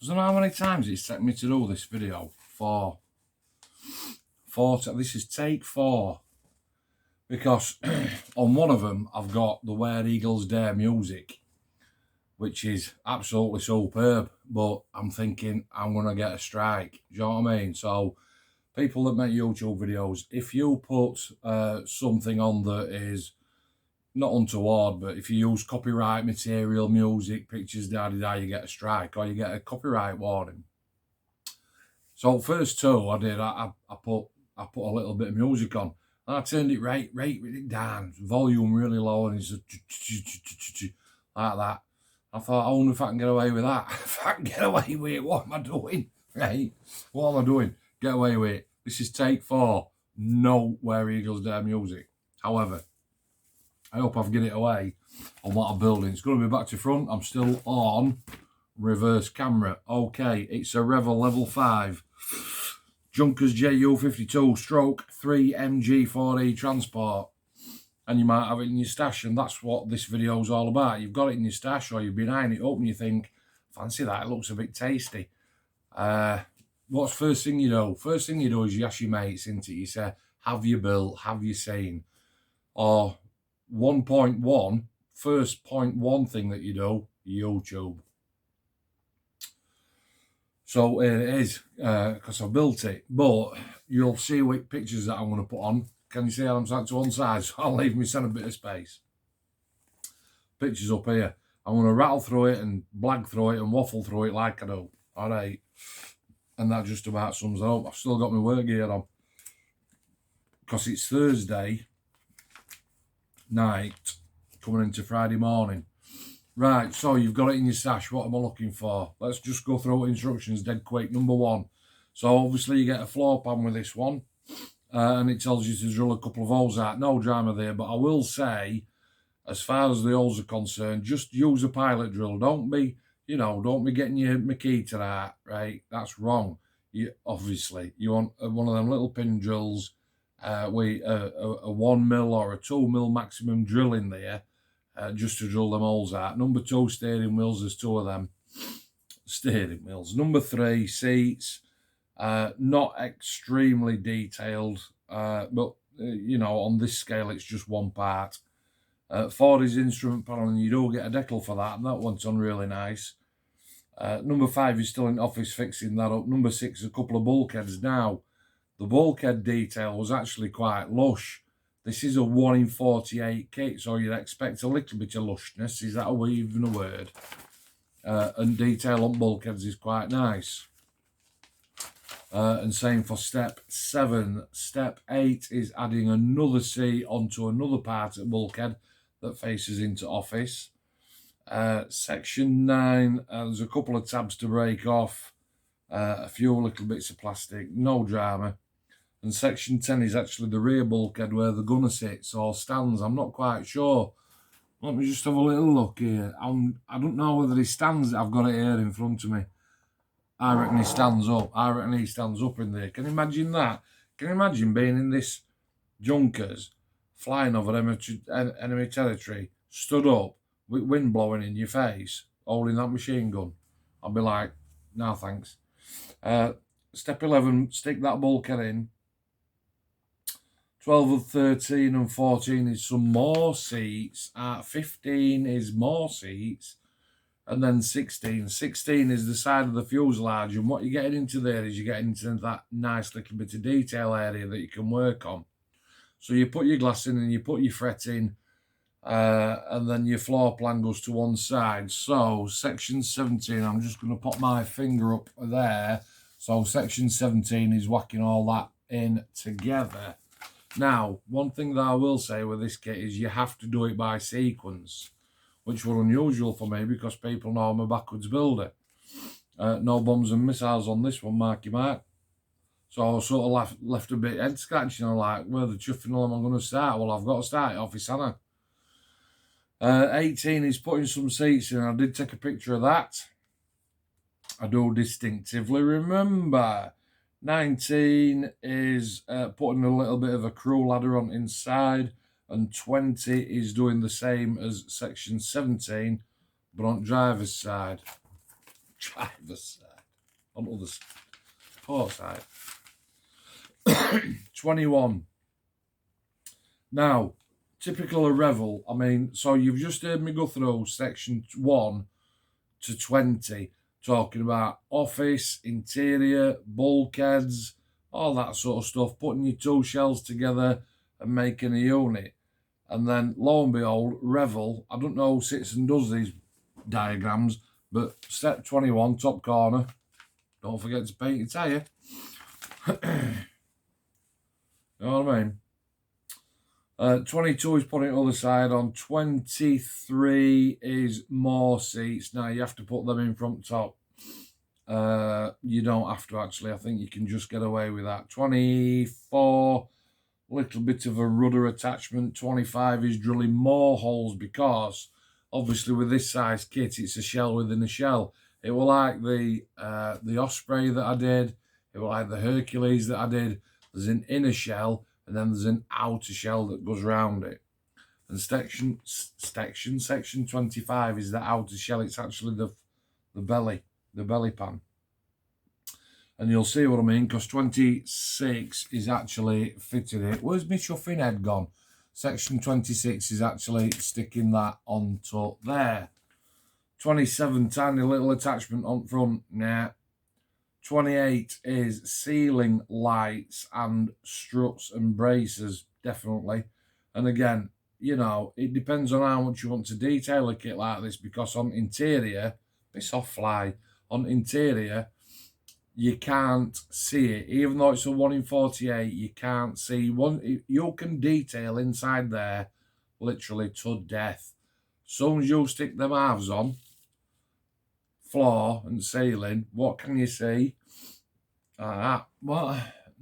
I don't know how many times it's taken me to do this video. This is take 4. Because on one of them, I've got the Where Eagles Dare music, which is absolutely superb. But I'm thinking I'm going to get a strike. Do you know what I mean? So, people that make YouTube videos, if you put something on that is not untoward, but if you use copyright material, music, pictures, da-da-da, you get a strike or you get a copyright warning. So first 2 I did, I put a little bit of music on. And I turned it right down, volume really low, and it's like that. I thought, I wonder if I can get away with that. If I can get away with it, what am I doing? Right? What am I doing? Get away with it. This is take 4. No Where Eagles Dare music. However, I hope I've get it away on what I'm building. It's going to be back to front. I'm still on reverse camera. Okay, it's a Revell level 5. Junkers JU-52 stroke 3 MG4E transport. And you might have it in your stash, and that's what this video is all about. You've got it in your stash, or you've been eyeing it up and you think, fancy that, it looks a bit tasty. What's first thing you do? First thing you do is you ask your mates, into it. You say, have you built, have you seen? Or 1.1, first 0.1 thing that you do, YouTube. So here it is, because I built it. But you'll see what pictures that I'm going to put on. Can you see how I'm sat to one side? So I'll leave myself a bit of space. Pictures up here. I'm going to rattle through it and blag through it and waffle through it like I do. All right. And that just about sums it up. I've still got my work gear on, because it's Thursday night coming into Friday morning. Right, so you've got it in your stash. What am I looking for? Let's just go through instructions dead quick. Number 1. So obviously you get a floor pan with this one. And it tells you to drill a couple of holes out. No drama there, but I will say, as far as the holes are concerned, just use a pilot drill. Don't be, don't be getting your Makita out, right? That's wrong. Obviously, you want one of them little pin drills with a 1 mil or a 2 mil maximum drill in there, just to drill them holes out. Number 2, steering wheels. There's 2 of them. Steering wheels. Number 3, seats. Not extremely detailed, but on this scale it's just one part. 4 is instrument panel, and you do get a decal for that, and that one's on really nice. Number 5 is still in office, fixing that up. Number 6, a couple of bulkheads. Now, the bulkhead detail was actually quite lush. This is a 1 in 48 kit, so you'd expect a little bit of lushness. Is that even a word? And detail on bulkheads is quite nice. And same for step 7. Step 8 is adding another seat onto another part of bulkhead that faces into office. Section 9, there's a couple of tabs to break off, a few little bits of plastic, no drama. And section 10 is actually the rear bulkhead where the gunner sits or stands. I'm not quite sure. Let me just have a little look here. I don't know whether he stands. I've got it here in front of me. I reckon he stands up. I reckon he stands up in there. Can you imagine that? Can you imagine being in this Junkers, flying over enemy territory, stood up, with wind blowing in your face, holding that machine gun? I'll be like, no thanks. Step 11, stick that bulkhead in. 12 and 13 and 14 is some more seats. 15 is more seats. And then 16. 16 is the side of the fuselage. And what you're getting into there is you're getting into that nice little bit of detail area that you can work on. So you put your glass in and you put your fret in. And then your floor plan goes to one side. So section 17, I'm just going to put my finger up there. So section 17 is whacking all that in together. Now, one thing that I will say with this kit is you have to do it by sequence, which was unusual for me because people know I'm a backwards builder. No bombs and missiles on this one, marky mark. So I was sort of left a bit head scratching, like, where the chuffing am I going to start? Well, I've got to start it off, Hannah. 18 is putting some seats in. I did take a picture of that. I do distinctively remember. 19 is putting a little bit of a crew ladder on inside, and 20 is doing the same as section 17, but on driver's side. Driver's side. on the other port side. 21. Now, typical of Revell, I mean, so you've just heard me go through section 1 to 20, talking about office, interior, bulkheads, all that sort of stuff, putting your two shells together and making a unit. And then, lo and behold, Revell, I don't know who sits and does these diagrams, but step 21, top corner, don't forget to paint your tyre. You know what I mean? 22 is putting it other side on. 23 is more seats. Now you have to put them in front top. You don't have to actually. I think you can just get away with that. 24, little bit of a rudder attachment. 25 is drilling more holes because obviously with this size kit, it's a shell within a shell. It will like the Osprey that I did. It will like the Hercules that I did. There's an inner shell and then there's an outer shell that goes around it. And section 25 is the outer shell. It's actually the belly pan. And you'll see what I mean, because 26 is actually fitting it. Where's my chuffing head gone? Section 26 is actually sticking that onto there. 27, tiny little attachment on front. Nah. 28 is ceiling lights and struts and braces, definitely. And again, you know, it depends on how much you want to detail a kit like this, because on interior, it's off fly. On interior, you can't see it. Even though it's a 1 in 48, you can't see one. You can detail inside there literally to death. As soon as you stick them halves on, floor and ceiling, what can you see? Well,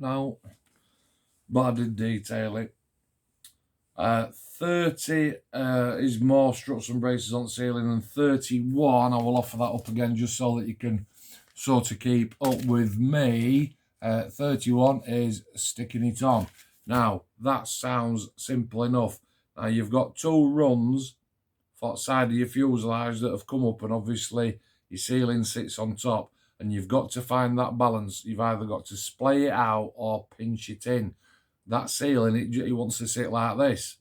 no, but I did detail it. 30 is more struts and braces on the ceiling, and 31, I will offer that up again just so that you can sort of keep up with me. 31 is sticking it on. Now, that sounds simple enough. Now, you've got two runs for the side of your fuselage that have come up, and obviously your ceiling sits on top, and you've got to find that balance. You've either got to splay it out or pinch it in. That ceiling, it wants to sit like this.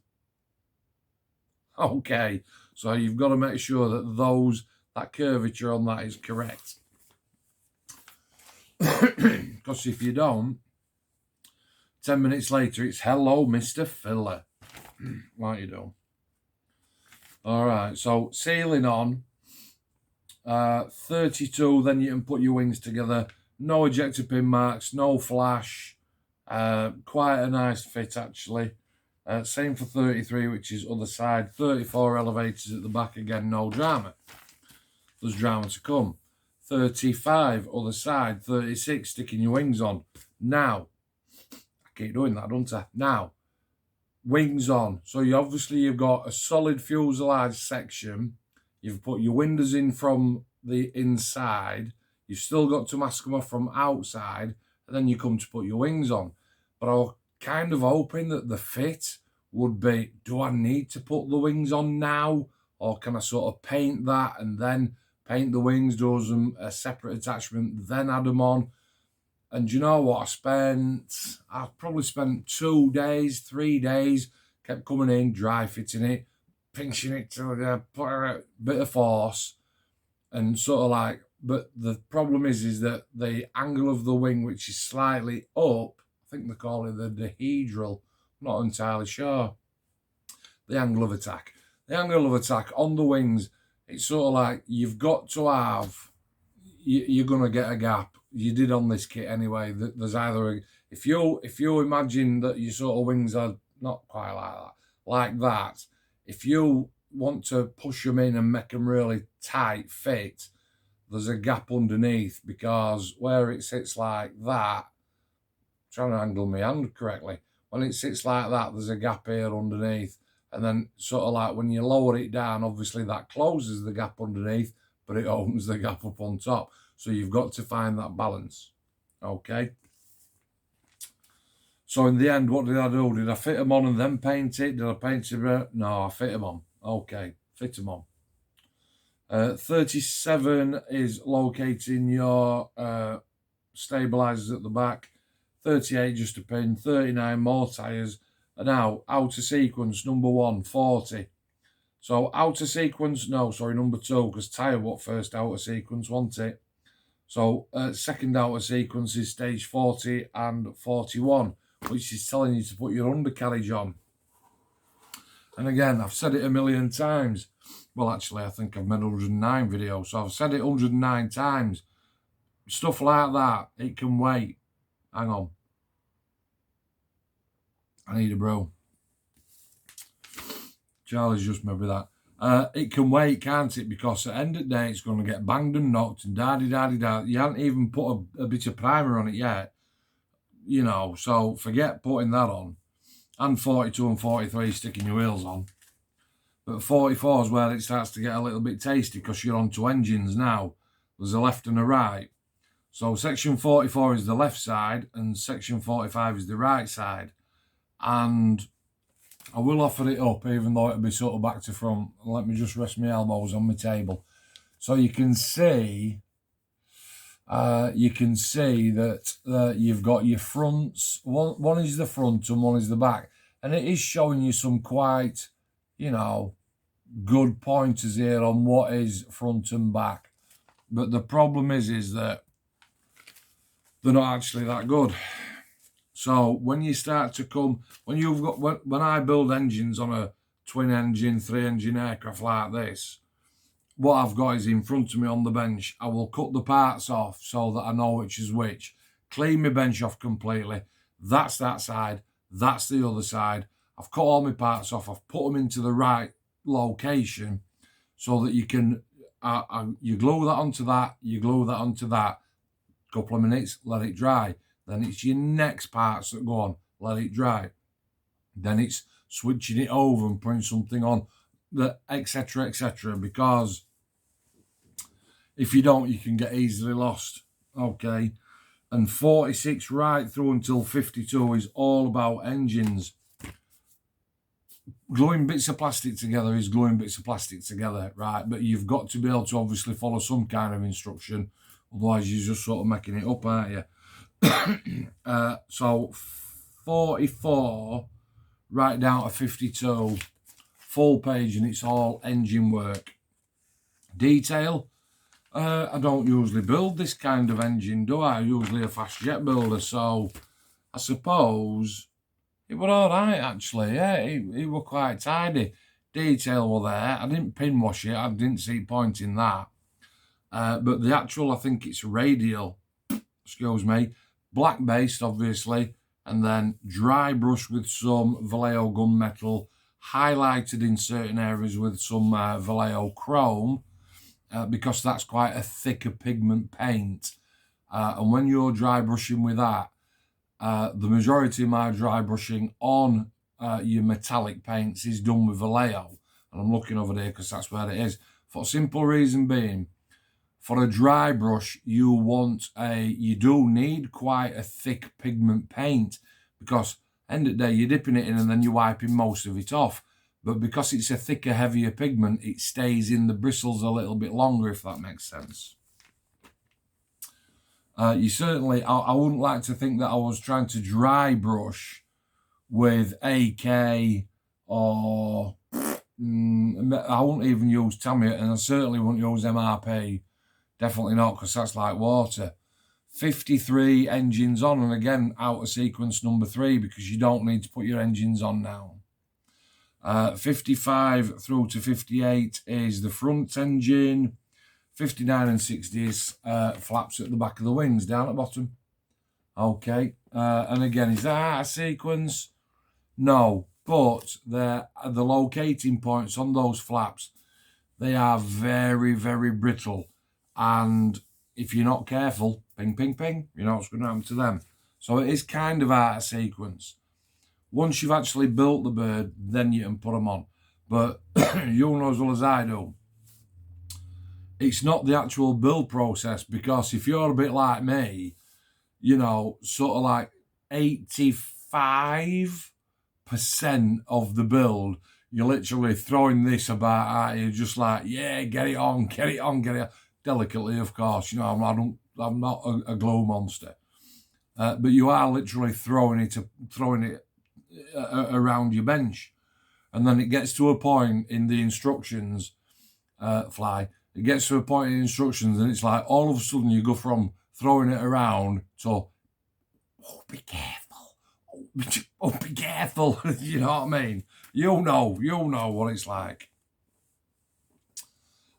Okay, so you've got to make sure that that curvature on that is correct. Because if you don't, 10 minutes later, it's hello, Mr. Filler. Like you do. All right, so ceiling on. 32, then you can put your wings together. No ejector pin marks, no flash. Quite a nice fit, actually. Same for 33, which is other side. 34 elevators at the back, again, no drama. There's drama to come. 35, other side. 36, sticking your wings on. Now, I keep doing that, don't I? Now, wings on. So you've got a solid fuselage section. You've put your windows in from the inside. You've still got to mask them off from outside. And then you come to put your wings on. But I was kind of hoping that the fit would be, do I need to put the wings on now? Or can I sort of paint that and then paint the wings, do them a separate attachment, then add them on? And you know what? I probably spent 2 days, 3 days, kept coming in, dry fitting it, pinching it to put a bit of force, and sort of like, but the problem is that the angle of the wing, which is slightly up, I think they call it the dihedral, I'm not entirely sure, the angle of attack on the wings, it's sort of like you've got to have, you're going to get a gap. You did on this kit anyway. There's either if you imagine that your sort of wings are not quite like that, if you want to push them in and make them really tight fit, there's a gap underneath, because where it sits like that, I'm trying to angle my hand correctly, when it sits like that, there's a gap here underneath, and then sort of like when you lower it down, obviously that closes the gap underneath, but it opens the gap up on top. So you've got to find that balance. Okay. So in the end, what did I do? Did I fit them on and then paint it? Did I paint it? No, I fit them on. Okay, fit them on. 37 is locating your stabilizers at the back. 38 just a pin. 39 more tyres. And now outer sequence number 1, 40. So outer sequence, no, sorry, number 2, because tyre what first outer sequence, wasn't it? So second outer sequence is stage 40 and 41, which is telling you to put your undercarriage on. And again, I've said it a million times. Well, actually, I think I've made 109 videos, so I've said it 109 times. Stuff like that, it can wait. Hang on. I need a brew. Charlie's just maybe that. It can wait, can't it? Because at the end of the day, it's going to get banged and knocked and da-di-da-di-da. You haven't even put a bit of primer on it yet. You know, so forget putting that on. And 42 and 43 sticking your wheels on. But 44 is where it starts to get a little bit tasty because you're onto engines now. There's a left and a right. So section 44 is the left side and section 45 is the right side. And I will offer it up even though it'll be sort of back to front. Let me just rest my elbows on my table. So you can see that you've got your fronts. One is the front and one is the back. And it is showing you some quite, you know, good pointers here on what is front and back. But the problem is that they're not actually that good. So when you start to come, when I build engines on a twin engine, 3-engine aircraft like this, what I've got is in front of me on the bench. I will cut the parts off so that I know which is which. Clean my bench off completely. That's that side. That's the other side. I've cut all my parts off. I've put them into the right location so that you can, you glue that onto that, you glue that onto that. Couple of minutes, let it dry. Then it's your next parts that go on, let it dry. Then it's switching it over and putting something on, etc., etc. Because if you don't, you can get easily lost. Okay. And 46 right through until 52 is all about engines. Gluing bits of plastic together is gluing bits of plastic together, right? But you've got to be able to obviously follow some kind of instruction. Otherwise, you're just sort of making it up, aren't you? So 44 right down to 52, full page, and it's all engine work. Detail. I don't usually build this kind of engine, do I? I'm usually a fast jet builder, so I suppose it were all right, actually. Yeah, it were quite tidy. Detail were there. I didn't pin wash it. I didn't see point in that. But the actual, I think it's radial, excuse me, black based, obviously, and then dry brush with some Vallejo gunmetal, highlighted in certain areas with some Vallejo chrome, because that's quite a thicker pigment paint. And when you're dry brushing with that, the majority of my dry brushing on your metallic paints is done with Vallejo. And I'm looking over there because that's where it is. For a simple reason being, for a dry brush, you do need quite a thick pigment paint because end of the day, you're dipping it in and then you're wiping most of it off. But because it's a thicker, heavier pigment, it stays in the bristles a little bit longer, if that makes sense. You certainly, I wouldn't like to think that I was trying to dry brush with AK or I wouldn't even use Tamiya, and I certainly wouldn't use MRP. Definitely not, because that's like water. 53 engines on, and again, out of sequence number 3, because you don't need to put your engines on now. 55 through to 58 is the front engine. 59 and 60 is flaps at the back of the wings, down at bottom. Okay, and again, is that out of sequence? No, but the locating points on those flaps, they are very, very brittle. And if you're not careful, ping, ping, ping, you know what's going to happen to them. So it is kind of out of sequence. Once you've actually built the bird, then you can put them on. But you know as well as I do, it's not the actual build process, because if you're a bit like me, you know, sort of like 85% of the build you're literally throwing this about, aren't you? Just like, yeah, get it on, get it on, get it on. Delicately, of course. You know, I'm not a glow monster. But you are literally throwing it around your bench. And then it gets to a point in the instructions, Fly, it gets to a point in instructions and it's like all of a sudden you go from throwing it around to, oh, be careful. Oh, be careful. You know what I mean? You'll know what it's like.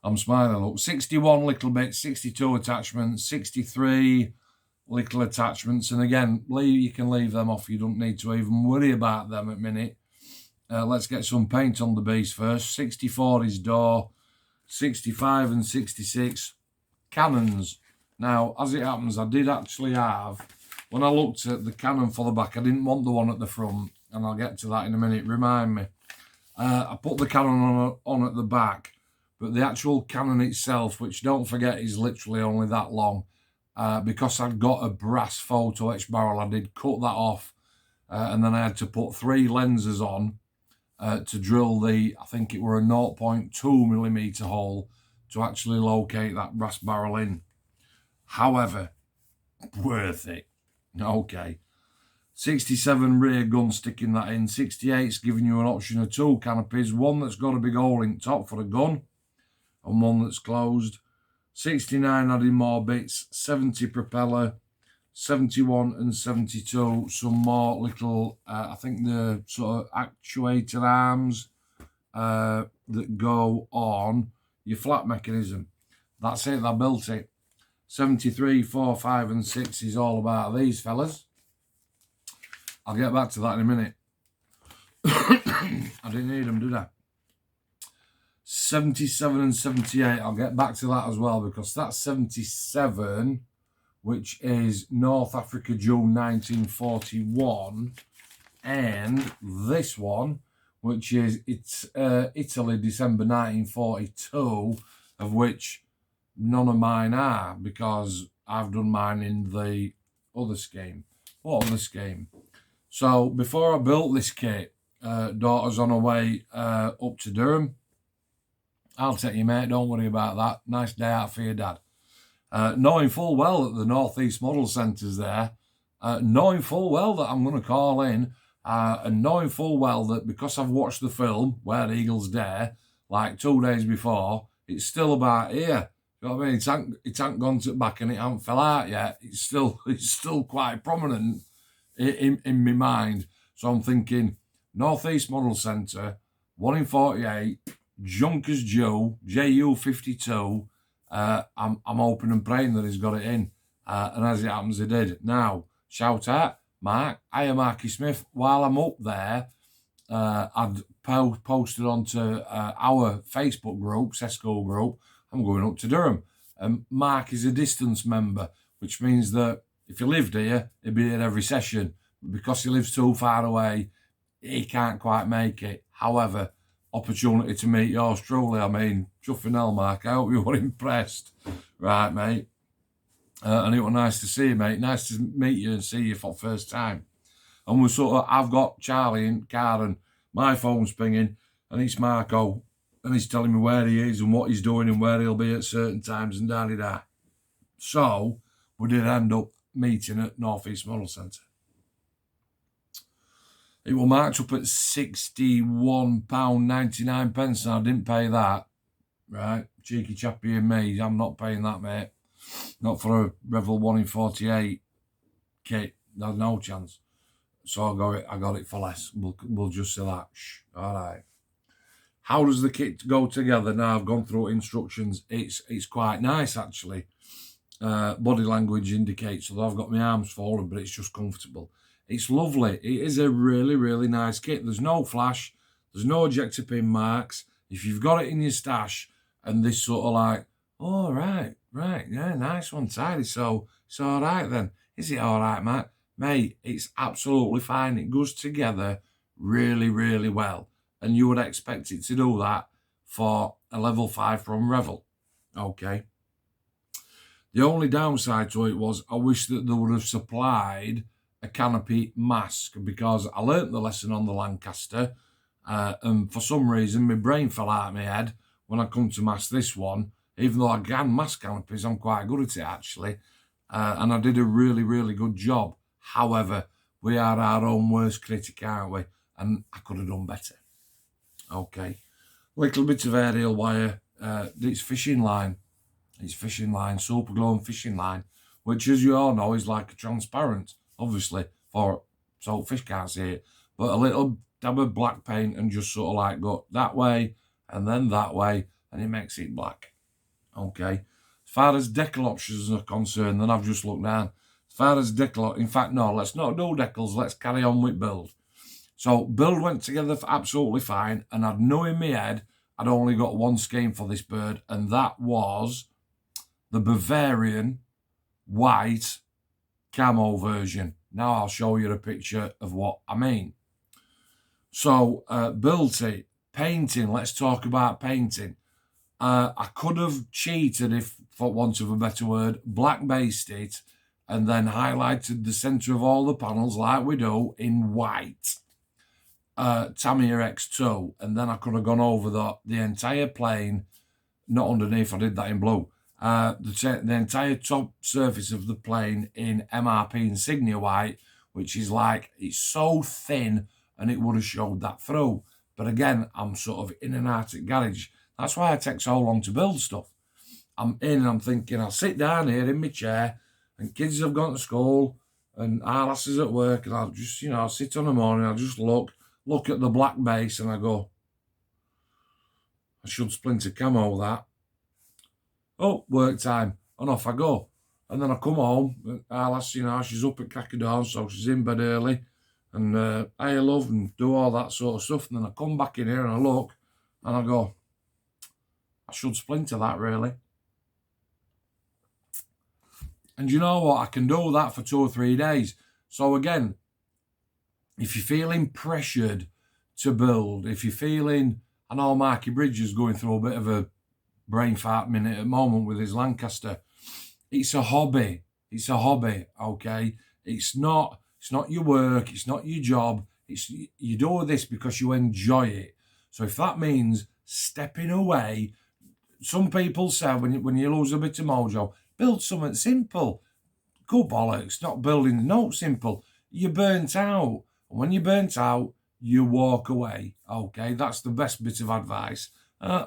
I'm smiling. Look, 61 little bits, 62 attachments, 63 little attachments. And again, you can leave them off. You don't need to even worry about them at minute. Let's get some paint on the beast first. 64 is door, 65 and 66 cannons. Now, as it happens, I did actually have, when I looked at the cannon for the back, I didn't want the one at the front, and I'll get to that in a minute. Remind me. I put the cannon on at the back, but the actual cannon itself, which don't forget is literally only that long, because I'd got a brass photo etch barrel, I did cut that off, and then I had to put 3 lenses on to drill the, I think it were a 0.2mm hole to actually locate that brass barrel in. However, worth it. Okay. 67 rear gun sticking that in. 68's giving you an option of 2 canopies. One that's got a big hole in top for a gun and one that's closed. 69 adding more bits. 70 propeller. 71 and 72, some more little, I think the sort of actuator arms that go on your flat mechanism. That's it, I built it. 73, 4, 5 and 6 is all about these fellas. I'll get back to that in a minute. I didn't need them, did I? 77 and 78, I'll get back to that as well, because that's 77... which is North Africa, June 1941, and this one, which is Italy, December 1942, of which none of mine are, because I've done mine in the other scheme. What other scheme? So before I built this kit, daughter's on her way up to Durham. I'll take you, mate, don't worry about that. Nice day out for your dad. Knowing full well that the North East Model Centre's there, knowing full well that I'm going to call in, and knowing full well that because I've watched the film, Where Eagles Dare, like 2 days before, it's still about here. You know what I mean? It ain't gone to the back and it ain't fell out yet. It's still quite prominent in my mind. So I'm thinking, North East Model Centre, 1 in 48, Junkers Joe, JU-52, I'm hoping and praying that he's got it in. And as it happens, he did. Now, shout out, Mark. I am Marky Smith. While I'm up there, I'd posted onto our Facebook group, Sesco group, I'm going up to Durham. Mark is a distance member, which means that if he lived here, he'd be at every session. Because he lives too far away, he can't quite make it. However, opportunity to meet yours truly. I mean, chuffing hell, Mark. I hope you were impressed. Right, mate. And it was nice to see you, mate. Nice to meet you and see you for the first time. And we're sort of, I've got Charlie in the car and my phone's pinging and it's Marco and he's telling me where he is and what he's doing and where he'll be at certain times and da-da-da. So, we did end up meeting at North East Model Centre. It will march up at £61.99 and I didn't pay that. Right, cheeky chappy and me, I'm not paying that, mate. Not for a Revell 1 in 48 kit, there's no chance. So I got it for less. We'll just say that. Shh. All right. How does the kit go together? Now I've gone through instructions. It's quite nice actually. Body language indicates that I've got my arms folded, but it's just comfortable. It's lovely. It is a really, really nice kit. There's no flash. There's no ejector pin marks. If you've got it in your stash and this sort of like, oh, right, yeah, nice one, tidy. So it's all right then. Is it all right, Matt? Mate, it's absolutely fine. It goes together really, really well. And you would expect it to do that for a level 5 from Revell. Okay. The only downside to it was I wish that they would have supplied a canopy mask because I learnt the lesson on the Lancaster And for some reason, my brain fell out of my head when I come to mask this one. Even though I can mask canopies, I'm quite good at it, actually. And I did a really, really good job. However, we are our own worst critic, aren't we? And I could have done better. Okay. Little bit of aerial wire. It's fishing line. It's fishing line, super glue and fishing line, which, as you all know, is like a transparent, obviously, so fish can't see it. But a little dab of black paint and just sort of like go that way and then that way, and it makes it black. Okay. As far as decal options are concerned, then I've just looked down. As far as decal, in fact, no, let's not do decals. Let's carry on with build. So build went together absolutely fine, and I'd know in my head I'd only got one scheme for this bird, and that was the Bavarian white camo version. Now I'll show you a picture of what I mean. So build it, painting. Let's talk about painting. I could have cheated, if for want of a better word, black based it and then highlighted the centre of all the panels like we do in white. Tamiya X2, and then I could have gone over the entire plane, not underneath, I did that in blue. The entire top surface of the plane in MRP insignia white, which is like, it's so thin and it would have showed that through. But again, I'm sort of in and out at garage. That's why I take so long to build stuff. I'm in and I'm thinking, I'll sit down here in my chair and kids have gone to school and our lasses at work, and I'll just, I'll sit on the morning, I'll just look at the black base and I go, I should splinter camo that. Oh, work time. And off I go. And then I come home, our lass, she's up at crack of dawn, so she's in bed early. And I love and do all that sort of stuff. And then I come back in here and I look and I go, I should splinter that really. And you know what? I can do that for 2 or 3 days. So again, if you're feeling pressured to build, if you're feeling, I know Marky Bridge is going through a bit of a brain fart minute at the moment with his Lancaster. It's a hobby. It's a hobby, okay? It's not your work. It's not your job. You do this because you enjoy it. So if that means stepping away, some people say when you lose a bit of mojo, build something simple. Good bollocks, not building, no, simple. You're burnt out. And when you're burnt out, you walk away, okay? That's the best bit of advice.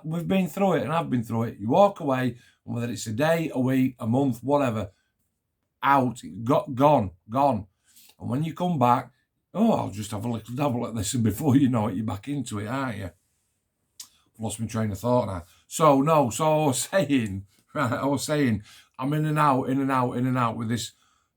We've been through it, and I've been through it. You walk away, and whether it's a day, a week, a month, whatever, out, gone. And when you come back, I'll just have a little dabble at this, and before you know it, you're back into it, aren't you? I've lost my train of thought now. So I was saying, I'm in and out with this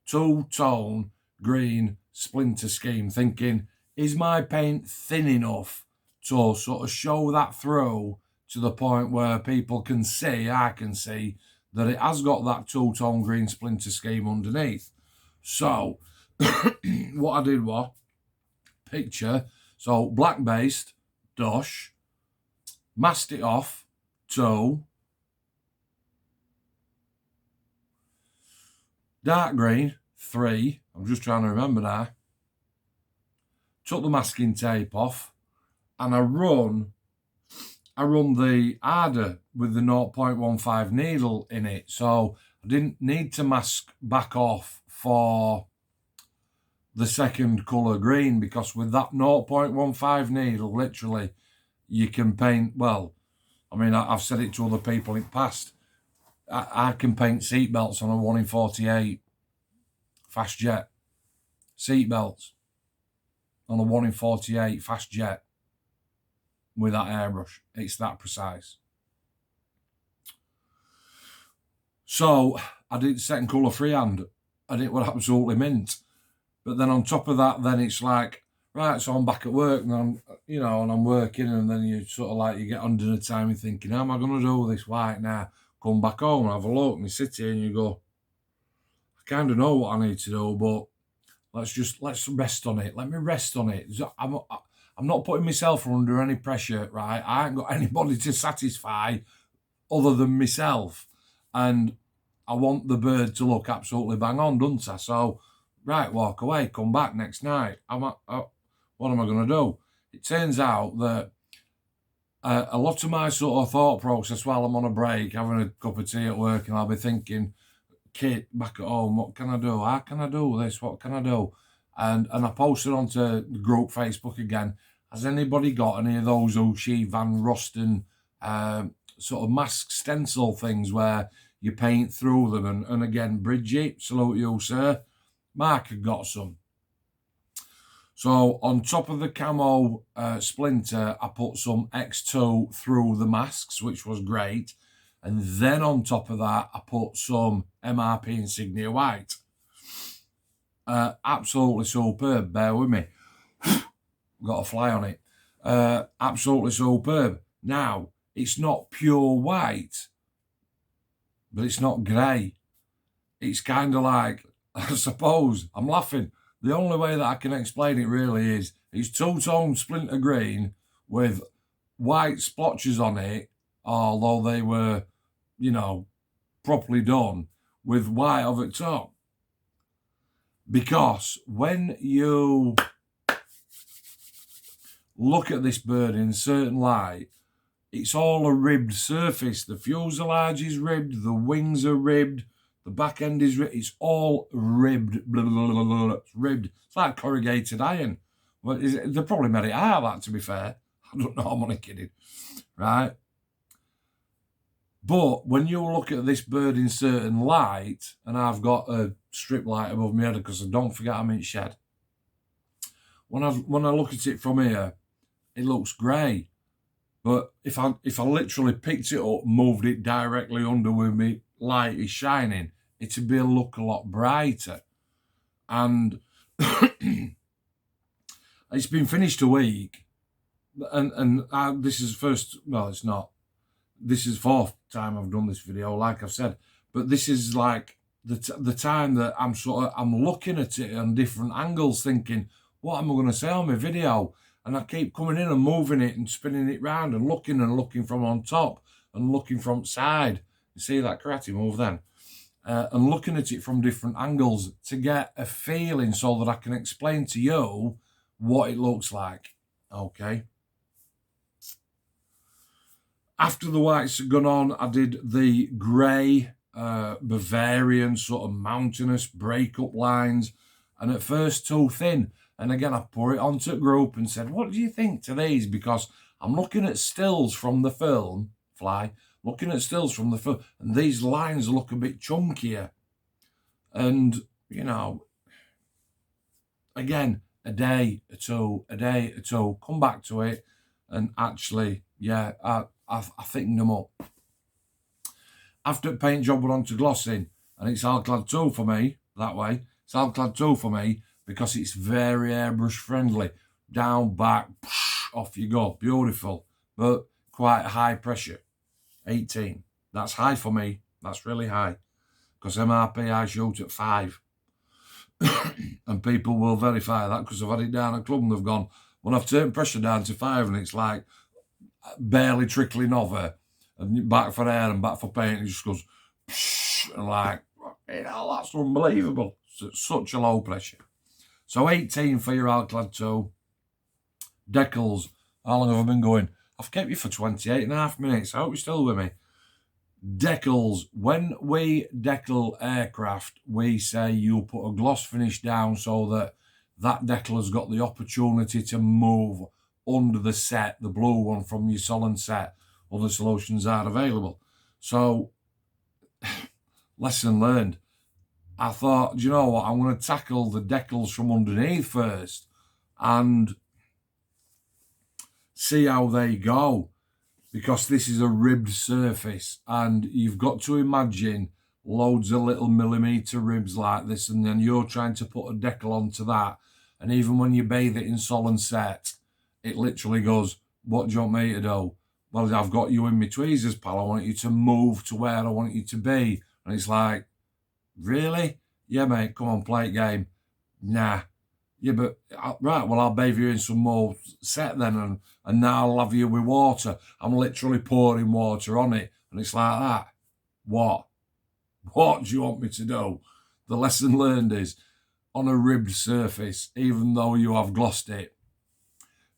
two-tone green splinter scheme, thinking, is my paint thin enough to sort of show that through to the point where people can see, I can see, that it has got that two-tone green splinter scheme underneath. So what I did was, picture, so black-based, dash, masked it off to dark green, 3, I'm just trying to remember now, took the masking tape off, and I run the harder with the 0.15 needle in it, so I didn't need to mask back off for the second colour green, because with that 0.15 needle, literally, you can paint, well, I mean, I've said it to other people in the past, I can paint seatbelts on a 1 in 48 fast jet. Seatbelts on a 1 in 48 fast jet with that airbrush. It's that precise. So I did second colour freehand and it was absolutely mint. But then on top of that, then it's like, right, so I'm back at work and I'm, and I'm working, and then you sort of like, you get under the time and thinking, how am I going to do this white now? Come back home and have a look, and you sit here and you go, I kind of know what I need to do, but let's rest on it. Let me rest on it. I'm not putting myself under any pressure, right? I ain't got anybody to satisfy other than myself. And I want the bird to look absolutely bang on, don't I? So, right, walk away, come back next night. What am I going to do? it turns out that a lot of my sort of thought process while I'm on a break, having a cup of tea at work, and I'll be thinking, Kit, back at home, what can I do? How can I do this? What can I do? And I posted onto the group Facebook again. Has anybody got any of those Uchi Van Rosten sort of mask stencil things where you paint through them? And again, Bridget, salute you, sir. Mark had got some. So on top of the camo splinter, I put some X2 through the masks, which was great. And then on top of that, I put some MRP insignia white. Absolutely superb. Bear with me. Got a fly on it. Absolutely superb. Now, it's not pure white, but it's not grey. It's kind of like, I suppose, I'm laughing. The only way that I can explain it really is it's two-tone splinter green with white splotches on it, although they were, you know, properly done, with white over the top. Because when you look at this bird in certain light, it's all a ribbed surface. The fuselage is ribbed, the wings are ribbed, the back end is ribbed. It's all ribbed. Blah, blah, blah, blah. It's ribbed. It's like corrugated iron. Well, they probably made it out of that, to be fair. I don't know, I'm only kidding. Right? But when you look at this bird in certain light, and I've got a strip light above my head because I don't forget I'm in shed. When I look at it from here, it looks grey. But if I literally picked it up, moved it directly under where my light is shining, it'd look a lot brighter. And it's been finished a week, and this is first. Well, it's not. This is fourth time I've done this video, like I've said. But this is like the time that I'm looking at it on different angles, thinking, what am I going to say on my video? And I keep coming in and moving it and spinning it round and looking from on top and looking from side. You see that karate move then? And looking at it from different angles to get a feeling so that I can explain to you what it looks like. Okay. After the whites had gone on, I did the grey Bavarian sort of mountainous breakup lines. And at first too thin. And again, I put it onto the group and said, what do you think to these? Because I'm looking at stills from the film, looking at stills from the film, and these lines look a bit chunkier. And, you know, again, a day or two, come back to it, and actually, yeah, I thickened them up. After the paint job went on to glossing, and it's Alclad 2 for me, that way, it's Alclad 2 for me, because it's very airbrush friendly. Down, back, off you go. Beautiful, but quite high pressure. 18. That's high for me. That's really high. Because MRP I shoot at 5. And people will verify that because I've had it down at club and they've gone, when I've turned pressure down to 5 and it's like barely trickling over, and back for air and back for paint, it just goes, and like, you know, that's unbelievable. Such a low pressure. So 18 for your Alclad 2. Decals. How long have I been going? I've kept you for 28.5 minutes. I hope you're still with me. Decals. When we decal aircraft, we say you put a gloss finish down so that that decal has got the opportunity to move under the set, the blue one from your solid set. Other solutions are available. So, lesson learned. I thought, do you know what? I'm going to tackle the decals from underneath first and see how they go. Because this is a ribbed surface and you've got to imagine loads of little millimetre ribs like this, and then you're trying to put a decal onto that. And even when you bathe it in solid set, it literally goes, what do you want me to do? Well, I've got you in my tweezers, pal. I want you to move to where I want you to be. And it's like, really? Yeah, mate, come on, play it game. Nah. Yeah, but, right, well, I'll bathe you in some more set then, and now I'll have you with water. I'm literally pouring water on it. And it's like that. What? What do you want me to do? The lesson learned is, on a ribbed surface, even though you have glossed it,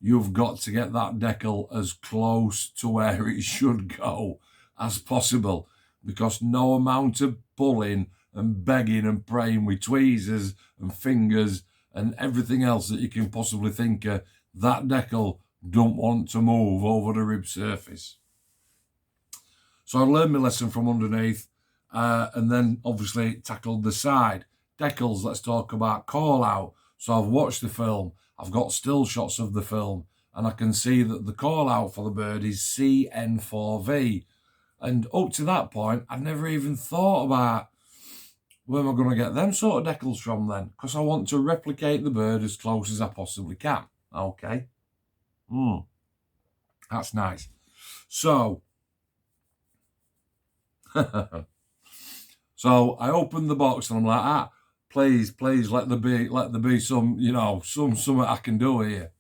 you've got to get that decal as close to where it should go as possible, because no amount of pulling and begging and praying with tweezers and fingers and everything else that you can possibly think of, that decal don't want to move over the rib surface. So I learned my lesson from underneath, and then obviously tackled the side. Decals, let's talk about call out. So I've watched the film, I've got still shots of the film, and I can see that the call out for the bird is CN4V. And up to that point, I'd never even thought about where am I going to get them sort of decals from then? Because I want to replicate the bird as close as I possibly can. Okay. That's nice. So, so I opened the box and I'm like, please, let there be some, something I can do here.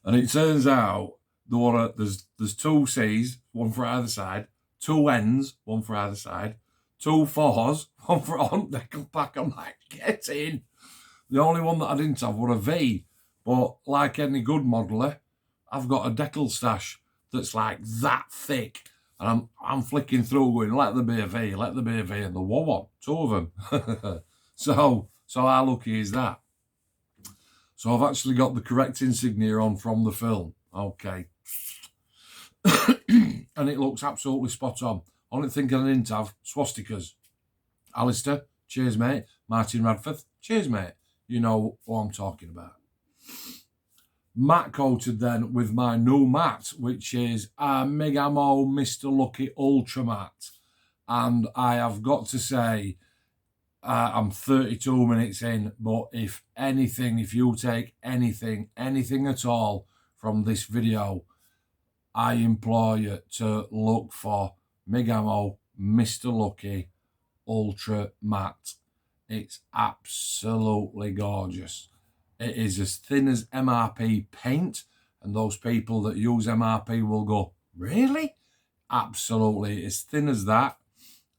And it turns out there's two C's, one for either side, two N's, one for either side, two 4s, one for on decal pack. I'm like, get in. The only one that I didn't have was a V. But like any good modeler, I've got a decal stash that's like that thick. And I'm flicking through going, let there be a V, let there be a V. And there was one, two of them. So how lucky is that? So I've actually got the correct insignia on from the film. Okay. And it looks absolutely spot on. Only thing I didn't have, swastikas. Alistair, cheers mate. Martin Radford, cheers mate. You know what I'm talking about. Matte coated then with my new matte, which is a Megamo Mr. Lucky Ultra Matte. And I have got to say, I'm 32 minutes in, but if you take anything at all from this video, I implore you to look for Megamo Mr. Lucky Ultra Matte. It's absolutely gorgeous. It is as thin as MRP paint, and those people that use MRP will go, really? Absolutely, as thin as that.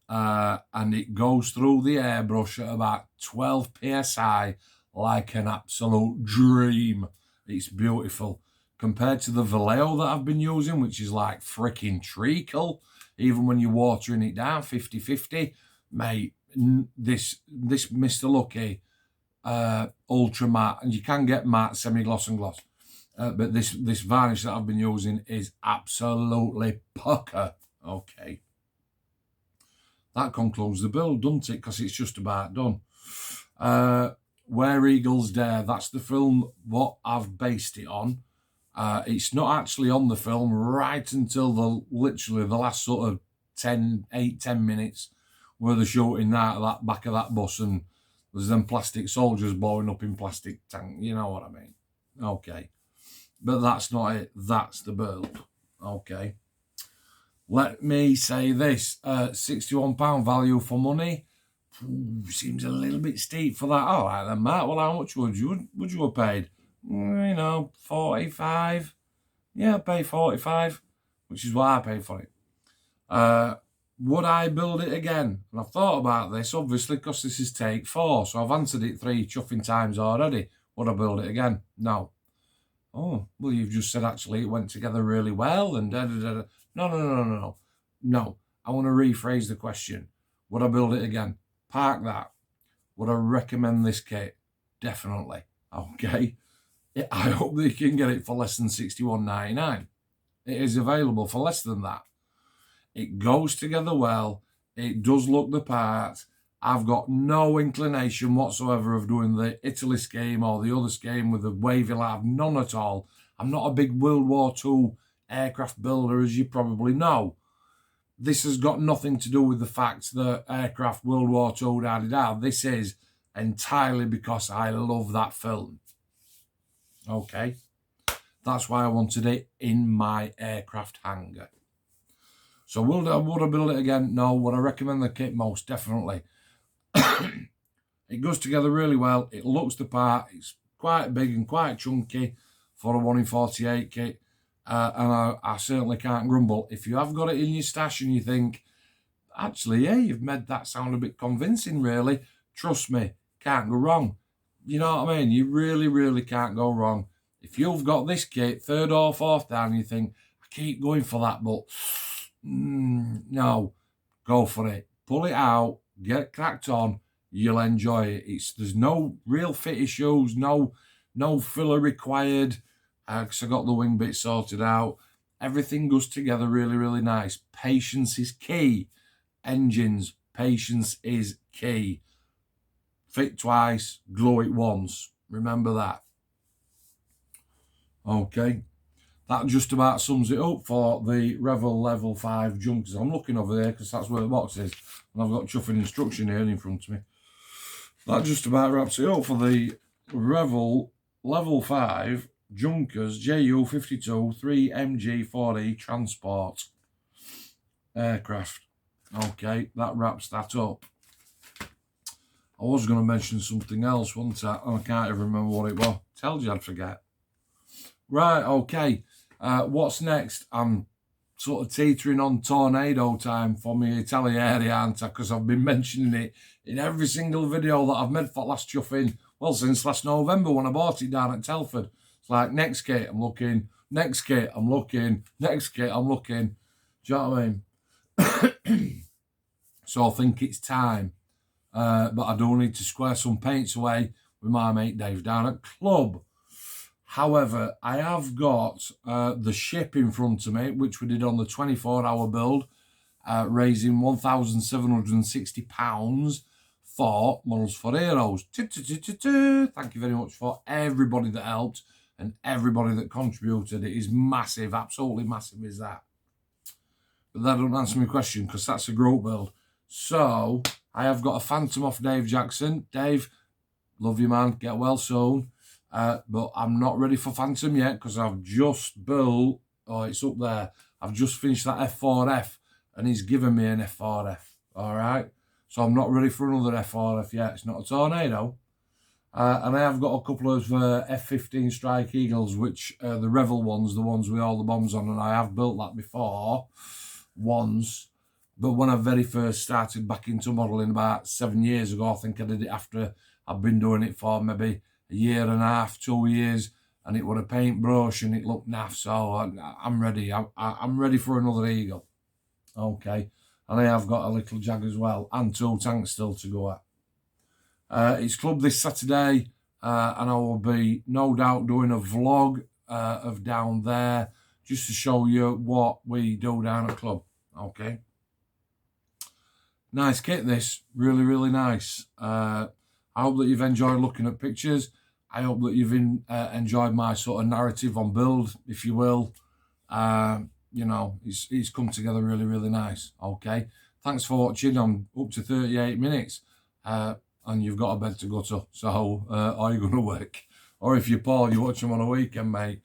And it goes through the airbrush at about 12 psi like an absolute dream. It's beautiful. Compared to the Vallejo that I've been using, which is like freaking treacle, even when you're watering it down 50-50, mate, this Mr. Lucky Ultra Matte, and you can get matte, semi-gloss and gloss, but this varnish that I've been using is absolutely pucker. Okay. That concludes the build, doesn't it? Because it's just about done. Where Eagles Dare, that's the film what I've based it on. It's not actually on the film right until literally the last sort of 10 minutes where they're shooting that back of that bus, and there's them plastic soldiers blowing up in plastic tank. You know what I mean? Okay. But that's not it. That's the build. Okay. Let me say this, £61 value for money. Seems a little bit steep for that. All right then, Matt. Well, how much would you have paid? 45. Yeah, I'd pay 45, which is what I paid for it. Would I build it again? And I've thought about this, obviously, because this is take 4, so I've answered it 3 chuffing times already. Would I build it again? No. Oh, well, you've just said actually it went together really well and da-da-da-da. No. I want to rephrase the question. Would I build it again? Park that. Would I recommend this kit? Definitely. Okay. I hope that you can get it for less than $61.99. It is available for less than that. It goes together well. It does look the part. I've got no inclination whatsoever of doing the Italy scheme or the other scheme with the wavy lab. None at all. I'm not a big World War II aircraft builder, as you probably know. This has got nothing to do with the fact that aircraft World War II, da-da-da. This is entirely because I love that film. Okay. That's why I wanted it in my aircraft hangar. So would I build it again? No. Would I recommend the kit? Most definitely. It goes together really well. It looks the part. It's quite big and quite chunky for a 1 in 48 kit. And I certainly can't grumble. If you have got it in your stash and you think, actually, yeah, you've made that sound a bit convincing, really, trust me, can't go wrong. You know what I mean? You really, really can't go wrong. If you've got this kit, 3rd or 4th down, you think, I keep going for that, but no, go for it. Pull it out, get cracked on, you'll enjoy it. There's no real fit issues, no filler required, because I got the wing bit sorted out. Everything goes together really, really nice. Patience is key. Engines, patience is key. Fit twice, glue it once. Remember that. Okay, that just about sums it up for the Revell Level 5 junkers. I'm looking over there because that's where the box is, and I've got chuffing instruction here in front of me. That just about wraps it up for the Revell Level 5 junkers JU-52 3MG4E transport aircraft. Okay, that wraps that up. I was going to mention something else, wasn't I? And I can't even remember what it was. Told you I'd forget. Right, okay. What's next? I'm sort of teetering on tornado time for me Italieri, aren't I? Because I've been mentioning it in every single video that I've made for last chuffing. Well, since last November when I bought it down at Telford. It's like, next kit, I'm looking. Next kit, I'm looking. Next kit, I'm looking. Do you know what I mean? So I think it's time. But I do need to square some paints away with my mate Dave down at Club. However, I have got the ship in front of me, which we did on the 24-hour build, raising £1,760 for Models for Heroes. Thank you very much for everybody that helped and everybody that contributed. It is massive, absolutely massive is that. But that don't answer my question because that's a group build. So, I have got a Phantom off Dave Jackson. Dave, love you, man. Get well soon. But I'm not ready for Phantom yet because I've just built, it's up there. I've just finished that F4F and he's given me an F4F. All right. So I'm not ready for another F4F yet. It's not a Tornado. And I have got a couple of F-15 Strike Eagles, which the Revell ones, the ones with all the bombs on, and I have built that before once. But when I very first started back into modelling about 7 years ago, I think I did it after I've been doing it for maybe a year and a half, 2 years, and it was a paintbrush and it looked naff. So I'm ready. I'm ready for another Eagle. Okay. And I have got a little Jag as well and 2 tanks still to go at. It's Club this Saturday, and I will be no doubt doing a vlog of down there just to show you what we do down at Club. Okay. Nice kit this, really, really nice. I hope that you've enjoyed looking at pictures. I hope that you've enjoyed my sort of narrative on build, if you will. You know, it's come together really, really nice. Okay. Thanks for watching. I'm up to 38 minutes. And you've got a bed to go to. So, are you going to work? Or if you're poor, you watch them on a weekend, mate.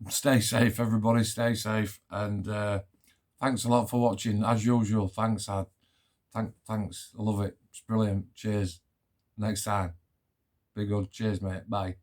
Stay safe, everybody. Stay safe. And thanks a lot for watching. As usual, thanks. Thanks. I love it. It's brilliant. Cheers. Next time. Be good. Cheers, mate. Bye.